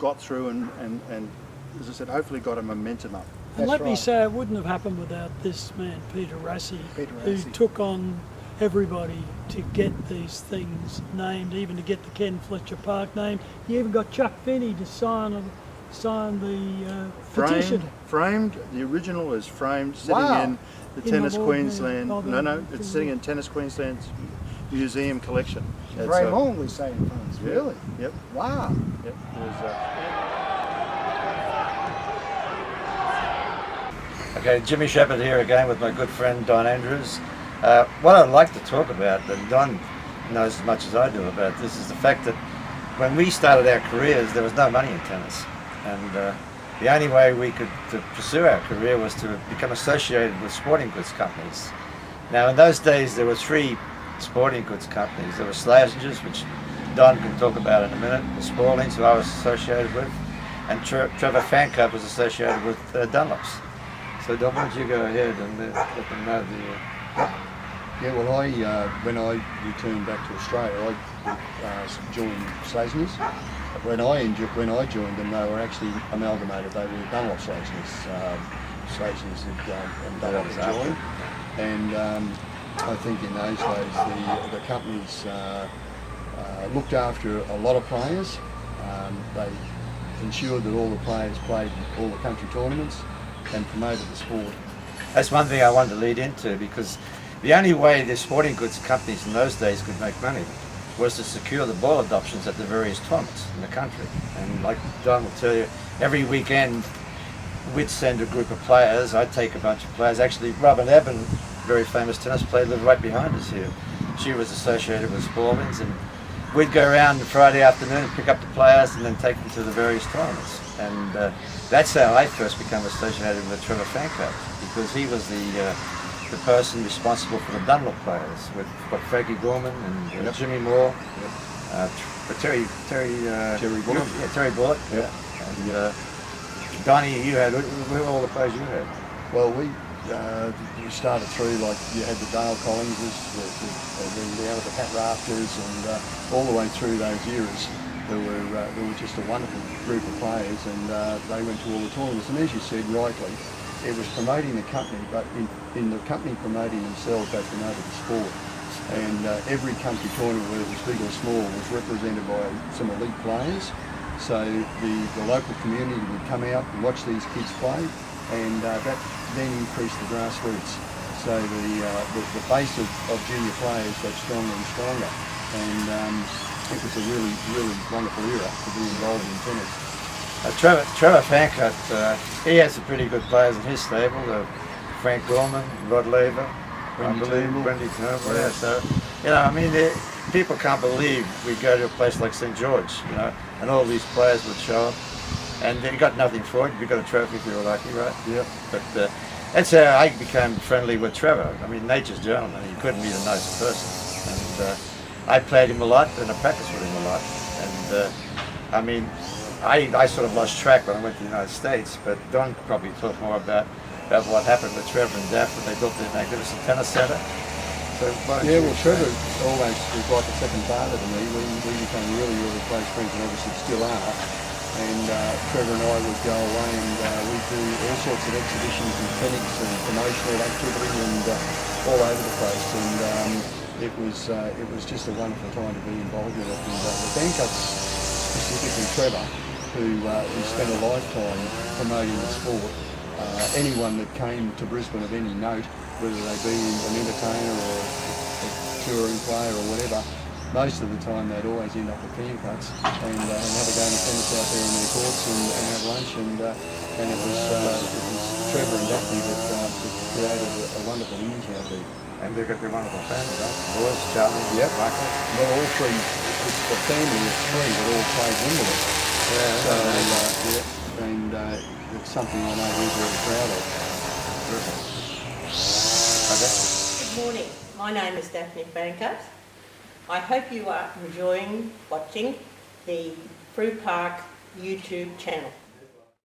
got through and as I said, hopefully got a momentum up. And let me say, it wouldn't have happened without this man, Peter Rasey, who took on everybody to get these things named, even to get the Ken Fletcher Park named. He even got Chuck Finney to sign the petition. Framed. The original is framed, sitting in the Tennis Queensland. It's sitting in Tennis Queensland's museum collection. Very long, we say in France. Yeah, really? Yep. Wow. Yep. Okay, Jimmy Shepherd here again with my good friend Don Andrews. What I'd like to talk about, and Don knows as much as I do about this, is the fact that when we started our careers there was no money in tennis, and the only way we could pursue our career was to become associated with sporting goods companies. Now in those days there were 3 sporting goods companies. There were Slasingers, which Don can talk about in a minute, the Spallings, who I was associated with, and Trevor Fancutt was associated with Dunlops. So Don, why don't you go ahead and let them know the... Yeah, well, when I returned back to Australia, I joined Slasingers. When I joined them, they were actually amalgamated. They were Dunlop Slasingers. Slasingers and Dunlop had joined. And I think in those days the companies looked after a lot of players. They ensured that all the players played all the country tournaments and promoted the sport. That's one thing I wanted to lead into, because the only way the sporting goods companies in those days could make money was to secure the ball adoptions at the various tournaments in the country. And like John will tell you, every weekend we'd send a group of players. I'd take a bunch of players. Actually, Robin Eben, very famous tennis player, lived right behind us here. She was associated with Spallings, and we'd go around Friday afternoon and pick up the players and then take them to the various tournaments. And that's how I first became associated with Trevor Fancutt, because he was the person responsible for the Dunlop players, with Frankie Gorman and Jimmy Moore, Terry Bullock. Yeah, Terry Bullock. Yep. And Donnie, you had, who were all the players you had? Well, we started through, like, you had the Dale Collinses, down at the Pat Rafters, and all the way through those eras. There were just a wonderful group of players, and they went to all the tournaments. And as you said rightly, it was promoting the company, but in the company promoting themselves, they promoted the sport. And every country tournament, whether it was big or small, was represented by some elite players. So the local community would come out and watch these kids play, and that then increased the grassroots. So the base of junior players got stronger and stronger. And it was a really, really wonderful era to be involved in tennis. Trevor Fancutt, he has some pretty good players in his stable. Frank Gorman, Rod Laver, Wendy Turnbull. Yeah, so, you know, I mean, people can't believe we go to a place like St. George, you know, and all these players would show up, and you got nothing for it. You got a trophy if you were lucky, right? Yeah. But that's how I became friendly with Trevor. I mean, nature's gentleman. He couldn't be a nicer person, and I played him a lot, and I practiced with him a lot, and I mean, I sort of lost track when I went to the United States, but Don could probably talk more about what happened with Trevor and Daphne. They built the magnificent tennis centre. So, yeah, well, Trevor always was like a second father to me. We became really, really close friends, and obviously still are. And Trevor and I would go away and we'd do all sorts of exhibitions and clinics and promotional activity and all over the place. And it was just a wonderful time to be involved with it. And the Fancutts, specifically Trevor, who spent a lifetime promoting the sport. Anyone that came to Brisbane of any note, whether they be an entertainer or a touring player or whatever, most of the time they'd always end up at Fancutts and have a game of tennis out there in their courts and have lunch. And it was Trevor and Daphne that created a wonderful image out there. And they've got their wonderful family, right? Boys, Charlie, yep. Racquet. Well, all 3, it's a family of 3 that all played Wimbledon. Yeah, so, and it's something I know we're very proud of. Okay. Good morning. My name is Daphne Fancutts. I hope you are enjoying watching the Frew Park YouTube channel.